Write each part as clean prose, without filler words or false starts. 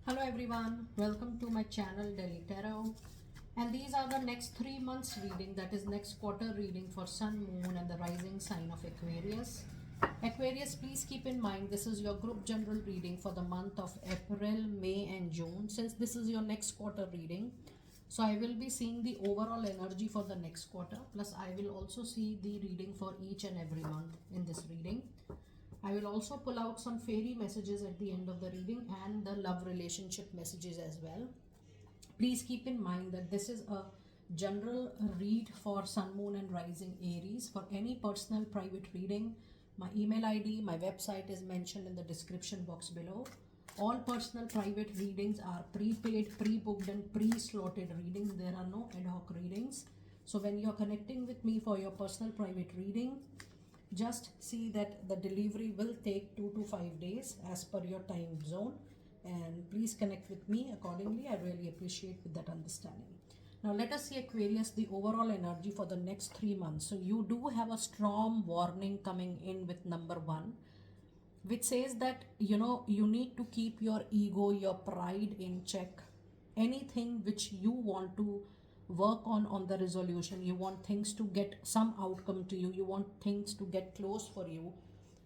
Hello everyone, welcome to my channel Delhi Tarot, and these are the next 3 months reading, that is next quarter reading for Sun, Moon and the rising sign of Aquarius. Aquarius, please keep in mind this is your group general reading for the month of April, May and June. Since this is your next quarter reading, so I will be seeing the overall energy for the next quarter, plus I will also see the reading for each and every month in this reading. I will also pull out some fairy messages at the end of the reading and the love relationship messages as well. Please keep in mind that this is a general read for Sun, Moon and Rising Aries. For any personal private reading, my email ID, my website is mentioned in the description box below. All personal private readings are prepaid, pre-booked and pre-slotted readings. There are no ad hoc readings. So when you're connecting with me for your personal private reading, just see that the delivery will take 2 to 5 days as per your time zone, and please connect with me accordingly. I really appreciate with that understanding. Now let us see, Aquarius, the overall energy for the next 3 months. So you do have a strong warning coming in with number 1, which says that you need to keep your ego, your pride in check. Anything which you want to work on the resolution, you want things to get some outcome to you, you want things to get close for you,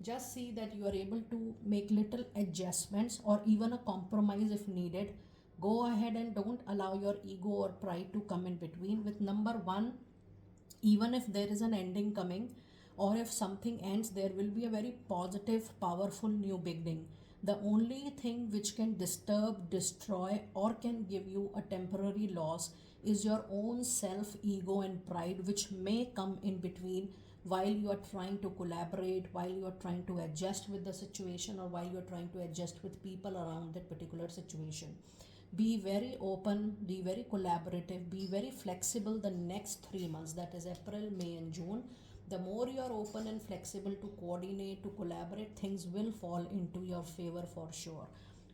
just see that you are able to make little adjustments or even a compromise if needed. Go ahead and don't allow your ego or pride to come in between. With number 1, even if there is an ending coming or if something ends, there will be a very positive, powerful new beginning. The only thing which can disturb, destroy or can give you a temporary loss is your own self, ego and pride, which may come in between while you are trying to collaborate, while you are trying to adjust with the situation, or while you are trying to adjust with people around that particular situation. Be very open, be very collaborative, be very flexible the next 3 months, that is April, May and June. The more you are open and flexible to coordinate, to collaborate, things will fall into your favor for sure.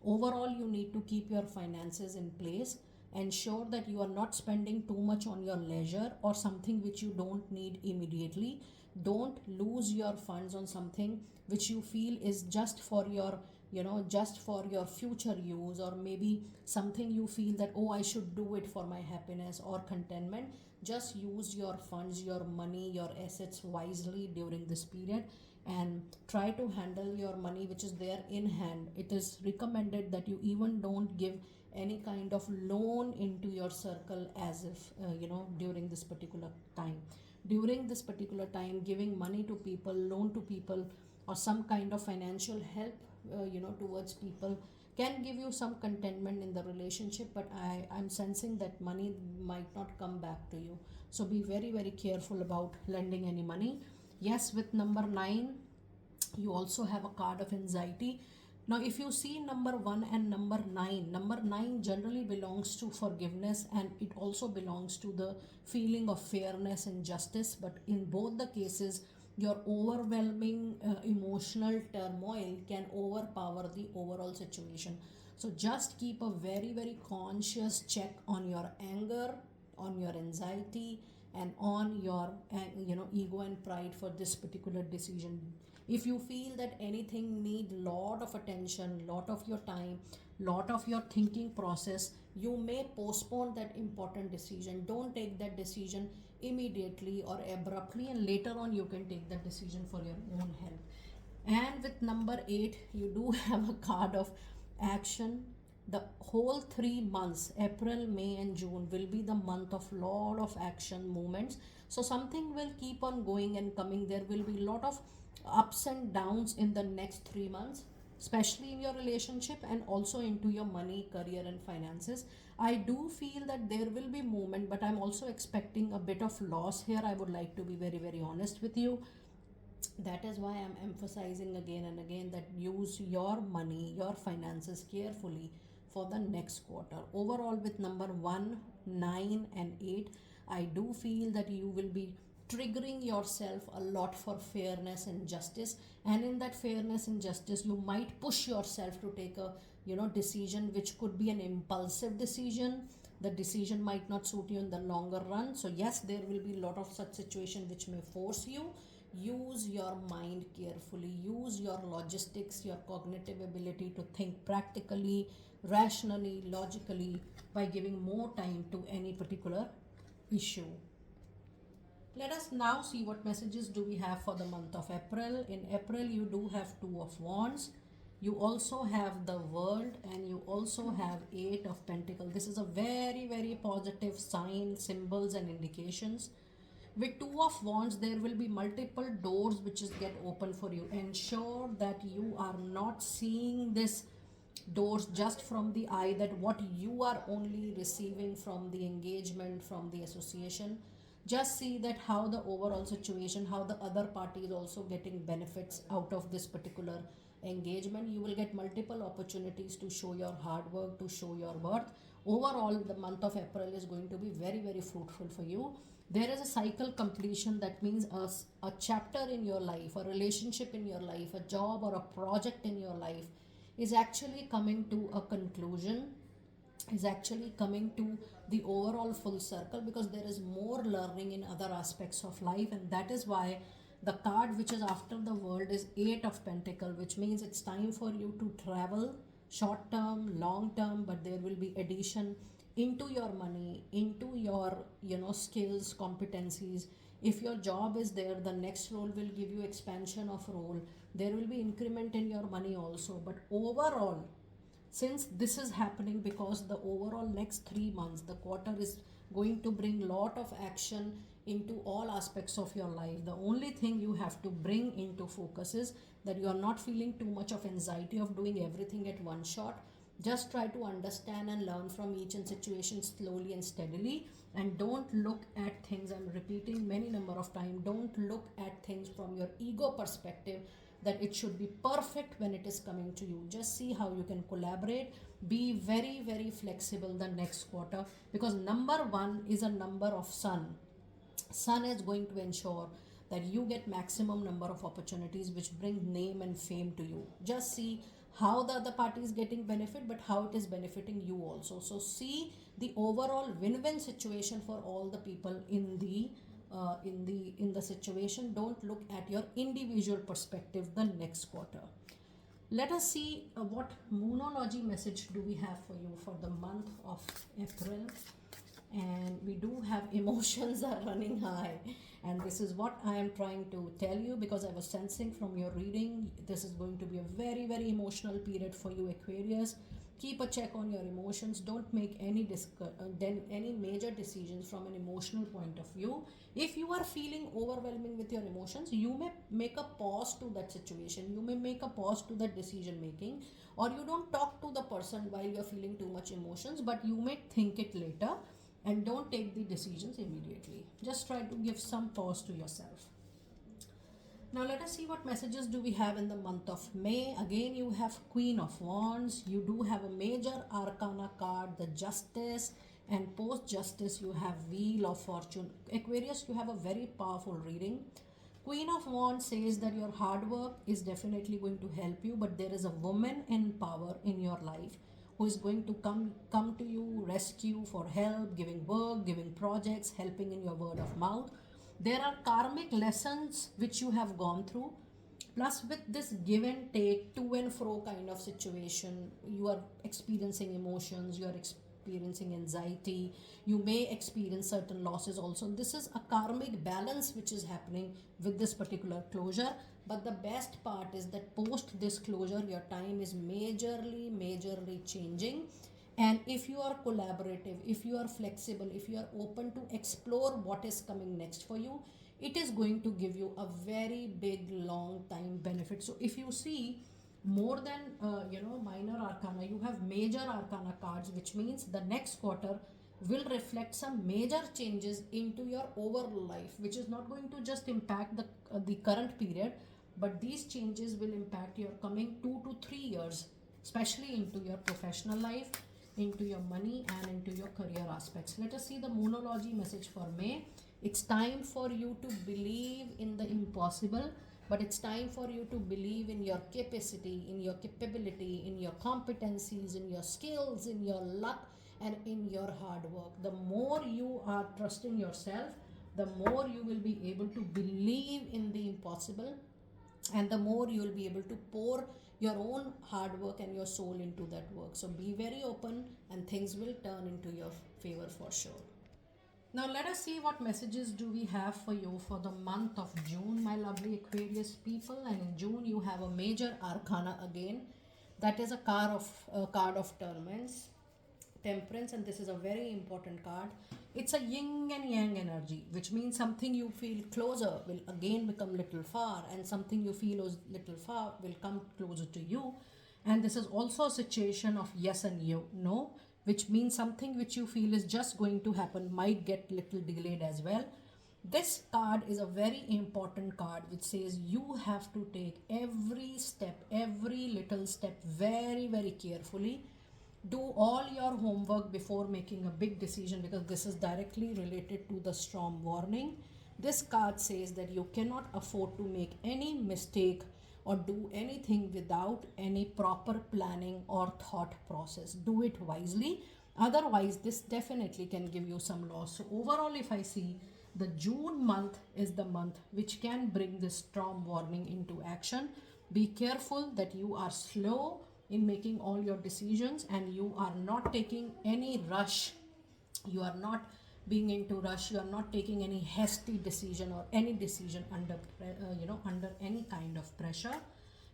Overall, you need to keep your finances in place. Ensure that you are not spending too much on your leisure or something which you don't need immediately. Don't lose your funds on something which you feel is just for your just for your future use, or maybe something you feel that, oh, I should do it for my happiness or contentment. Just use your funds, your money, your assets wisely during this period, and try to handle your money which is there in hand. It is recommended that you even don't give any kind of loan into your circle, as if during this particular time. During this particular time, giving money to people, loan to people, or some kind of financial help towards people can give you some contentment in the relationship, but I'm sensing that money might not come back to you. So be very, very careful about lending any money. Yes, with number 9, you also have a card of anxiety. Now if you see number 1 and number 9 generally belongs to forgiveness, and it also belongs to the feeling of fairness and justice. But in both the cases, your overwhelming emotional turmoil can overpower the overall situation. So just keep a very, very conscious check on your anger, on your anxiety, and on your ego and pride for this particular decision. If you feel that anything need lot of attention, lot of your time, lot of your thinking process, you may postpone that important decision. Don't take that decision immediately or abruptly, and later on you can take that decision for your own health. And with number 8, you do have a card of action. The whole 3 months, April, May and June, will be the month of lot of action movements. So something will keep on going and coming. There will be lot of ups and downs in the next 3 months, especially in your relationship and also into your money, career and finances. I do feel that there will be movement, but I'm also expecting a bit of loss here. I would like to be very, very honest with you. That is why I'm emphasizing again and again that use your money, your finances carefully for the next quarter. Overall, with number 1, 9 and 8, I do feel that you will be triggering yourself a lot for fairness and justice, and in that fairness and justice you might push yourself to take a decision which could be an impulsive decision. The decision might not suit you in the longer run. So yes, there will be a lot of such situation which may force you. Use your mind carefully, use your logistics, your cognitive ability to think practically, rationally, logically, by giving more time to any particular issue. Let us now see what messages do we have for the month of April. In April, you do have Two of Wands. You also have the World, and you also have Eight of Pentacles. This is a very, very positive sign, symbols and indications. With Two of Wands, there will be multiple doors which is get open for you. Ensure that you are not seeing this doors just from the eye, that what you are only receiving from the engagement, from the association. Just see that how the overall situation, how the other party is also getting benefits out of this particular engagement. You will get multiple opportunities to show your hard work, to show your worth. Overall, the month of April is going to be very, very fruitful for you. There is a cycle completion, that means a chapter in your life, a relationship in your life, a job or a project in your life is actually coming to a conclusion, is actually coming to the overall full circle, because there is more learning in other aspects of life. And that is why the card which is after the World is Eight of Pentacles, which means it's time for you to travel, short term, long term, but there will be addition into your money, into your skills, competencies. If your job is there, the next role will give you expansion of role. There will be increment in your money also. But overall, since this is happening, because the overall next 3 months, the quarter is going to bring lot of action into all aspects of your life. The only thing you have to bring into focus is that you are not feeling too much of anxiety of doing everything at one shot. Just try to understand and learn from each and situation slowly and steadily, and don't look at things, I'm repeating many number of times, don't look at things from your ego perspective, that it should be perfect when it is coming to you. Just see how you can collaborate. Be very, very flexible the next quarter, because number 1 is a number of Sun. Sun is going to ensure that you get maximum number of opportunities which bring name and fame to you. Just see how the other party is getting benefit, but how it is benefiting you also. So see the overall win-win situation for all the people in the situation. Don't look at your individual perspective the next quarter. Let us see what moonology message do we have for you for the month of April. And we do have emotions are running high, and this is what I am trying to tell you, because I was sensing from your reading this is going to be a very, very emotional period for you, Aquarius. Keep a check on your emotions. Don't make any major decisions from an emotional point of view. If you are feeling overwhelming with your emotions, you may make a pause to that situation, you may make a pause to that decision making, or you don't talk to the person while you are feeling too much emotions, but you may think it later, and don't take the decisions immediately. Just try to give some pause to yourself. Now let us see what messages do we have in the month of May. Again, you have Queen of Wands. You do have a major arcana card, the Justice, and post Justice you have Wheel of Fortune. Aquarius, you have a very powerful reading. Queen of Wands says that your hard work is definitely going to help you, but there is a woman in power in your life who is going to come to you, rescue, for help, giving work, giving projects, helping in your word of mouth. There are karmic lessons which you have gone through. Plus, with this give and take, to and fro kind of situation, you are experiencing emotions, you are experiencing anxiety, you may experience certain losses also. This is a karmic balance which is happening with this particular closure. But the best part is that post this closure, your time is majorly changing. And if you are collaborative, if you are flexible, if you are open to explore what is coming next for you, it is going to give you a very big long time benefit. So if you see more than minor arcana, you have major arcana cards, which means the next quarter will reflect some major changes into your overall life, which is not going to just impact the current period, but these changes will impact your coming 2 to 3 years, especially into your professional life, into your money, and into your career aspects. Let us see the moonology message for May. It's time for you to believe in the impossible, but it's time for you to believe in your capacity, in your capability, in your competencies, in your skills, in your luck, and in your hard work. The more you are trusting yourself, the more you will be able to believe in the impossible, and the more you will be able to pour your own hard work and your soul into that work. So be very open and things will turn into your favor for sure. Now let us see what messages do we have for you for the month of June, my lovely Aquarius people. And in June you have a major arcana again. That is a card of temperance, and this is a very important card. It's a yin and yang energy, which means something you feel closer will again become little far, and something you feel is little far will come closer to you. And this is also a situation of yes and no, which means something which you feel is just going to happen might get little delayed as well. This card is a very important card which says you have to take every step, every little step very, very carefully. Do all your homework before making a big decision, because this is directly related to the storm warning. This card says that you cannot afford to make any mistake or do anything without any proper planning or thought process. Do it wisely. Otherwise, this definitely can give you some loss. So overall, if I see, the June month is the month which can bring this storm warning into action. Be careful that you are slow in making all your decisions and you are not taking any rush. You are not being into rush. You are not taking any hasty decision or any decision under any kind of pressure.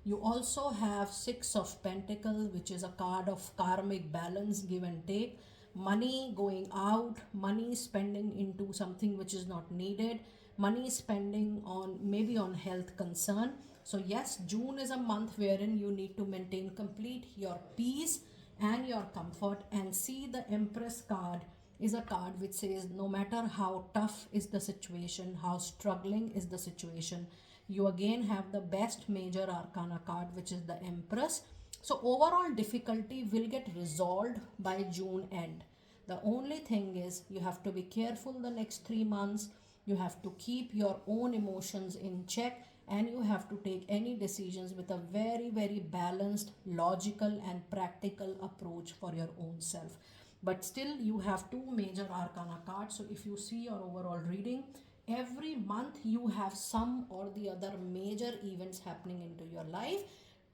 You also have Six of Pentacles, which is a card of karmic balance, give and take. Money going out, money spending into something which is not needed, money spending on maybe on health concern. So yes, June is a month wherein you need to maintain complete your peace and your comfort. And see, the Empress card is a card which says no matter how tough is the situation, how struggling is the situation, you again have the best major arcana card, which is the Empress. So overall difficulty will get resolved by June end. The only thing is you have to be careful the next 3 months. You have to keep your own emotions in check, and you have to take any decisions with a very, very balanced, logical and practical approach for your own self. But still you have two major arcana cards. So if you see your overall reading, every month you have some or the other major events happening into your life.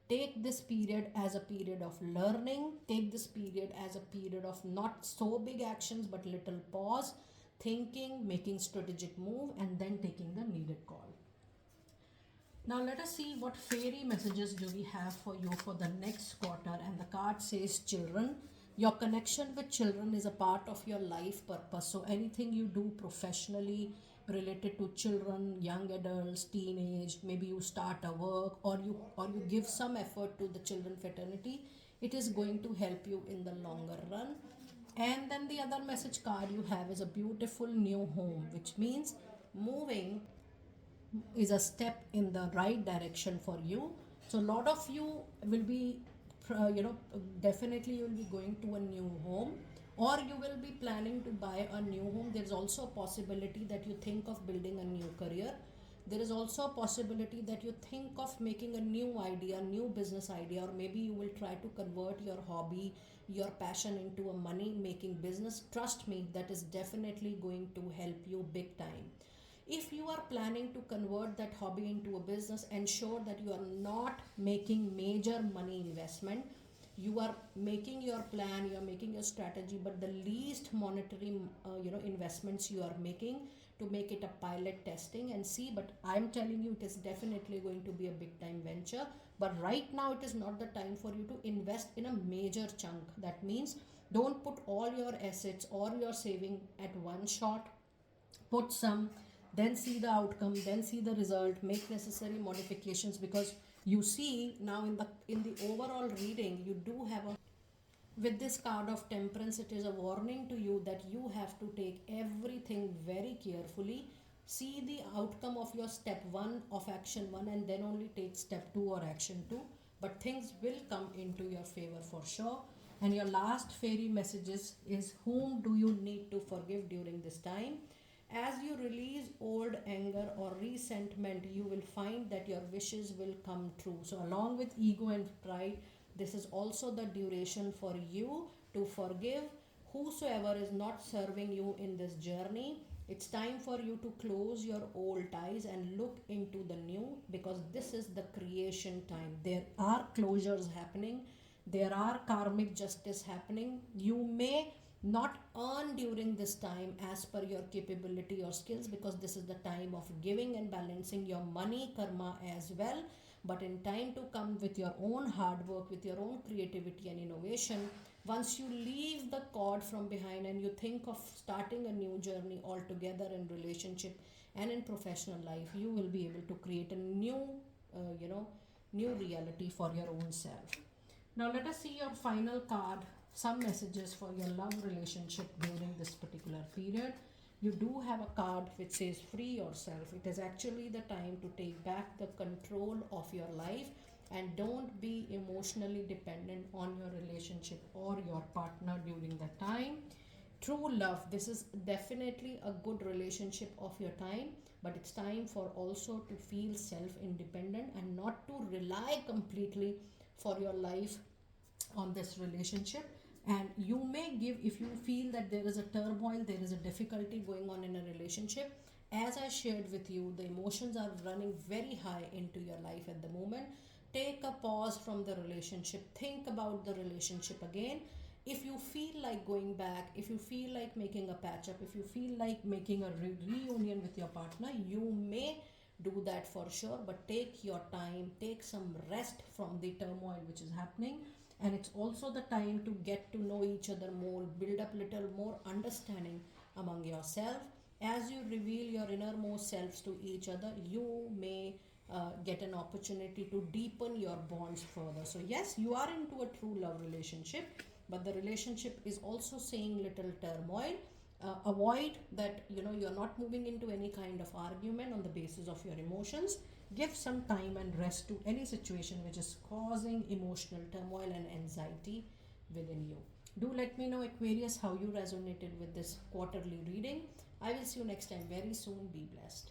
Take this period as a period of learning. Take this period as a period of not so big actions but little pause, thinking, making strategic move, and then taking the needed call. Now let us see what fairy messages do we have for you for the next quarter. And the card says children. Your connection with children is a part of your life purpose. So anything you do professionally related to children, young adults, teenage, maybe you start a work or you give some effort to the children fraternity, it is going to help you in the longer run. And then the other message card you have is a beautiful new home, which means moving is a step in the right direction for you. So a lot of you will be definitely you will be going to a new home, or you will be planning to buy a new home. There is also a possibility that you think of building a new career. There is also a possibility that you think of making a new idea, new business idea, or maybe you will try to convert your hobby, your passion into a money making business. Trust me, that is definitely going to help you big time. If you are planning to convert that hobby into a business, ensure that you are not making major money investment. You are making your plan, you are making your strategy, but the least monetary investments you are making to make it a pilot testing and see. But I'm telling you, it is definitely going to be a big time venture. But right now it is not the time for you to invest in a major chunk. That means don't put all your assets or your saving at one shot. Put some, then see the outcome, then see the result, make necessary modifications, because you see now in the overall reading you do have a, with this card of temperance, it is a warning to you that you have to take everything very carefully. See the outcome of your step 1 of action 1 and then only take step 2 or action 2, but things will come into your favor for sure. And your last fairy messages is whom do you need to forgive during this time. As you release old anger or resentment, you will find that your wishes will come true. So along with ego and pride, this is also the duration for you to forgive whosoever is not serving you in this journey. It's time for you to close your old ties and look into the new, because this is the creation time. There are closures happening, there are karmic justice happening. You may not earn during this time as per your capability or skills, because this is the time of giving and balancing your money karma as well. But in time to come, with your own hard work, with your own creativity and innovation, once you leave the cord from behind and you think of starting a new journey altogether in relationship and in professional life, you will be able to create a new, you know, new reality for your own self. Now let us see your final card, some messages for your love relationship during this particular period. You do have a card which says free yourself. It is actually the time to take back the control of your life and don't be emotionally dependent on your relationship or your partner during that time. True love, this is definitely a good relationship of your time, but it's time for also to feel self independent and not to rely completely for your life on this relationship. And you may give, if you feel that there is a turmoil, there is a difficulty going on in a relationship, as I shared with you, the emotions are running very high into your life at the moment. Take a pause from the relationship, think about the relationship again. If you feel like going back, if you feel like making a patch up, if you feel like making a reunion with your partner, you may do that for sure. But take your time, take some rest from the turmoil which is happening. And it's also the time to get to know each other more, build up little more understanding among yourself. As you reveal your innermost selves to each other, you may get an opportunity to deepen your bonds further. So yes, you are into a true love relationship, but the relationship is also saying little turmoil. Avoid that, you're not moving into any kind of argument on the basis of your emotions. Give some time and rest to any situation which is causing emotional turmoil and anxiety within you. Do let me know, Aquarius, how you resonated with this quarterly reading. I will see you next time very soon. Be blessed.